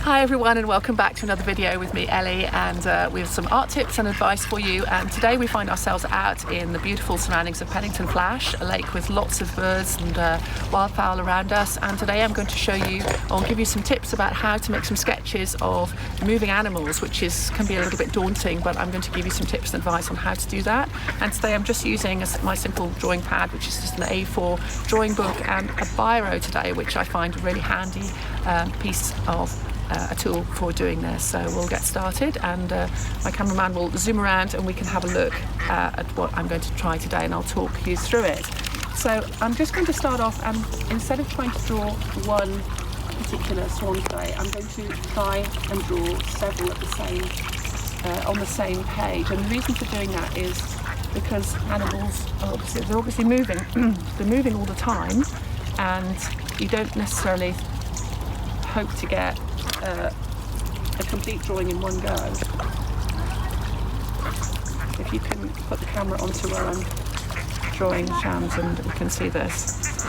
Hi everyone, and welcome back to another video with me, Ellie, and we have some art tips and advice for you. And today we find ourselves out in the beautiful surroundings of Pennington Flash, a lake with lots of birds and wildfowl around us. And today I'm going to show you, I'll give you some tips about how to make some sketches of moving animals, which can be a little bit daunting, but I'm going to give you some tips and advice on how to do that. And today I'm just using my simple drawing pad, which is just an A4 drawing book, and a biro today, which I find a really handy piece of a tool for doing this. So we'll get started, and my cameraman will zoom around and we can have a look at what I'm going to try today, and I'll talk you through it. So I'm just going to start off, and instead of trying to draw one particular swan today, I'm going to try and draw several at the same on the same page. And the reason for doing that is because animals are obviously moving. They're moving all the time, and you don't necessarily hope to get a complete drawing in one go. If you can put the camera onto where I'm drawing shams, and you can see this.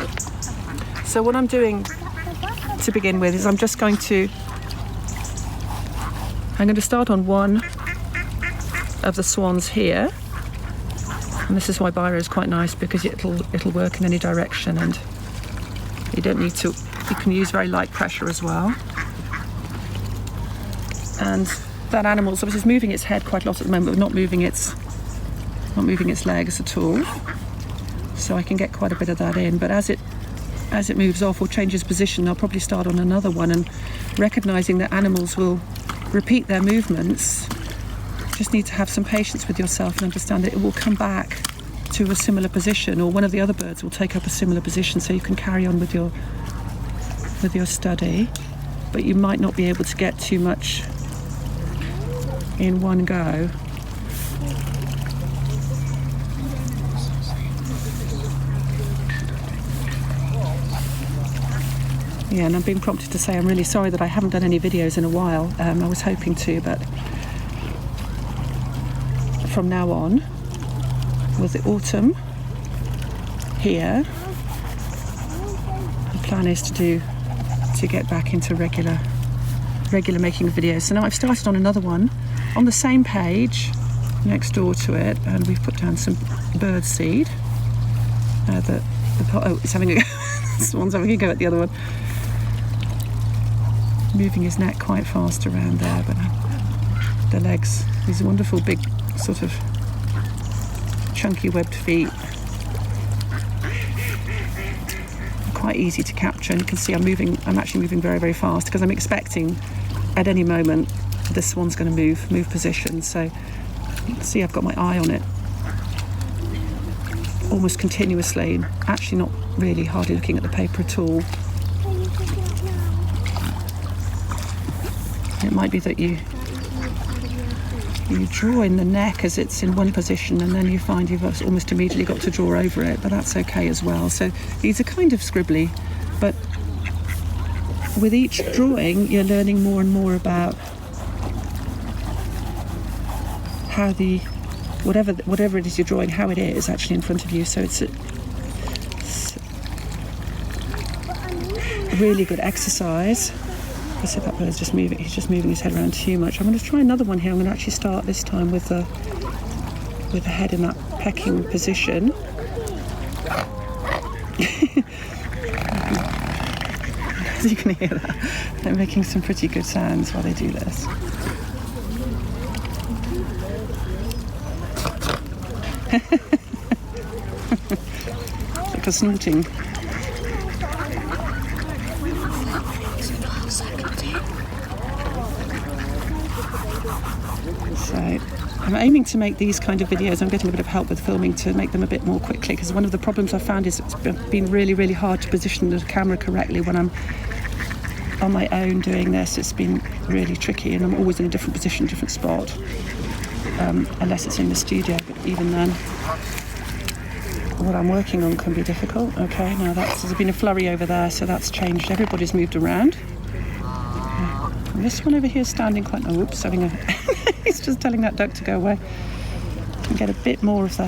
So what I'm doing to begin with is I'm going to start on one of the swans here, and this is why biro is quite nice, because it'll work in any direction, and you don't need to. You can use very light pressure as well. And that animal's obviously moving its head quite a lot at the moment, but not moving its legs at all. So I can get quite a bit of that in. But as it moves off or changes position, I'll probably start on another one. And recognising that animals will repeat their movements, just need to have some patience with yourself and understand that it will come back to a similar position, or one of the other birds will take up a similar position, so you can carry on with your study. But you might not be able to get too much in one go. Yeah, and I'm being prompted to say I'm really sorry that I haven't done any videos in a while. I was hoping to, but from now on, with the autumn here, the plan is to get back into regular making of videos. So now I've started on another one on the same page next door to it, and we've put down some bird seed. It's having a go. Swan's having a go at the other one, moving his neck quite fast around there, but the legs, these wonderful big sort of chunky webbed feet, quite easy to capture. And you can see I'm actually moving very, very fast, because I'm expecting at any moment this swan's going to move position. So you can see I've got my eye on it almost continuously, actually not really hardly looking at the paper at all. It might be that you draw in the neck as it's in one position, and then you find you've almost immediately got to draw over it, but that's okay as well. So these are kind of scribbly, but with each drawing you're learning more and more about how whatever it is you're drawing, how it is actually in front of you. So it's a really good exercise. I said that bird's just moving. He's just moving his head around too much. I'm going to try another one here. I'm going to actually start this time with the head in that pecking position. As you can hear that, they're making some pretty good sounds while they do this. It's like a snorting. So I'm aiming to make these kind of videos. I'm getting a bit of help with filming to make them a bit more quickly, because one of the problems I've found is it's been really, really hard to position the camera correctly when I'm on my own doing this. It's been really tricky, and I'm always in a different position, different spot, unless it's in the studio. But even then, what I'm working on can be difficult. Okay, now there's been a flurry over there, so that's changed. Everybody's moved around. And this one over here is standing quite. He's just telling that duck to go away. You can get a bit more of the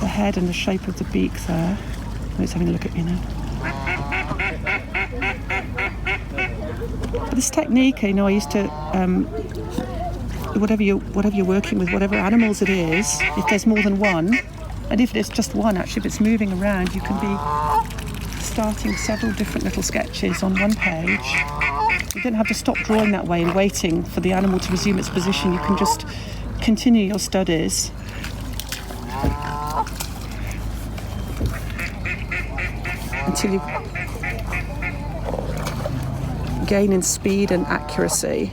head and the shape of the beak there. Oh, he's having a look at me now. But this technique, you know, I used to, whatever you're working with, whatever animals it is, if there's more than one, and if it's just one, actually, if it's moving around, you can be starting several different little sketches on one page. You don't have to stop drawing that way and waiting for the animal to resume its position. You can just continue your studies. Until you gain in speed and accuracy.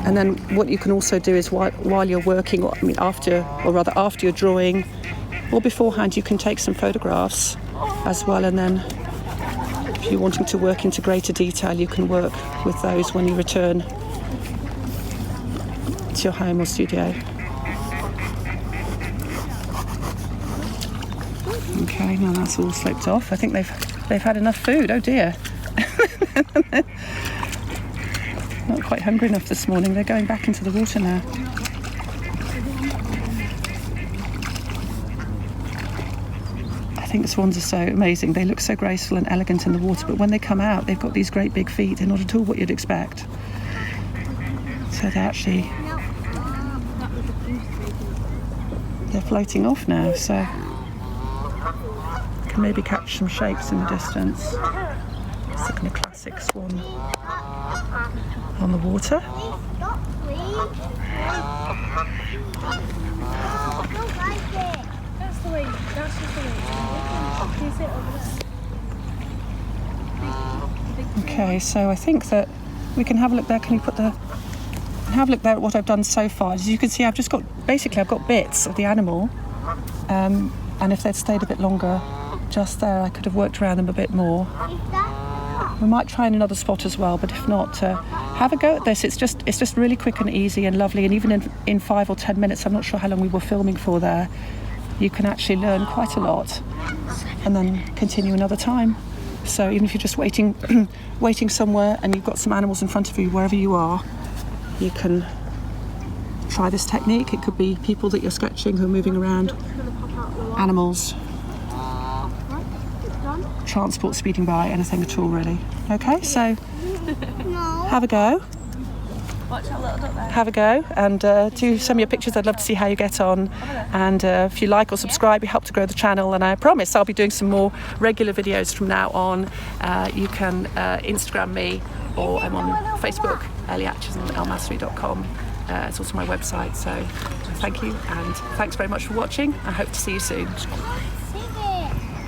And then what you can also do is while you're working, after you're drawing or beforehand, you can take some photographs as well, and then if you're wanting to work into greater detail, you can work with those when you return to your home or studio. Okay, now that's all slipped off. I think they've had enough food. Oh dear. Not quite hungry enough this morning. They're going back into the water now. I think swans are so amazing. They look so graceful and elegant in the water, but when they come out, they've got these great big feet. They're not at all what you'd expect. So they're floating off now, so you can maybe catch some shapes in the distance. It's a kind of classic swan on the water. Okay, so I think that we can have a look there. Can you have a look there at what I've done so far? As you can see, I've got bits of the animal, and if they'd stayed a bit longer just there, I could have worked around them a bit more. We might try in another spot as well, but if not, have a go at this. It's just really quick and easy and lovely, and even in 5 or 10 minutes, I'm not sure how long we were filming for there, you can actually learn quite a lot and then continue another time. So even if you're just waiting somewhere and you've got some animals in front of you, wherever you are, you can try this technique. It could be people that you're sketching who are moving around, animals, transport speeding by, anything at all really. Okay, so have a go. Have a go, and do send me your pictures. I'd love to see how you get on, and if you like or subscribe, you help to grow the channel, and I promise I'll be doing some more regular videos from now on. You can Instagram me, or I'm on Facebook, Acheson-Elmassry.com. It's also my website, so thank you, and thanks very much for watching. I hope to see you soon.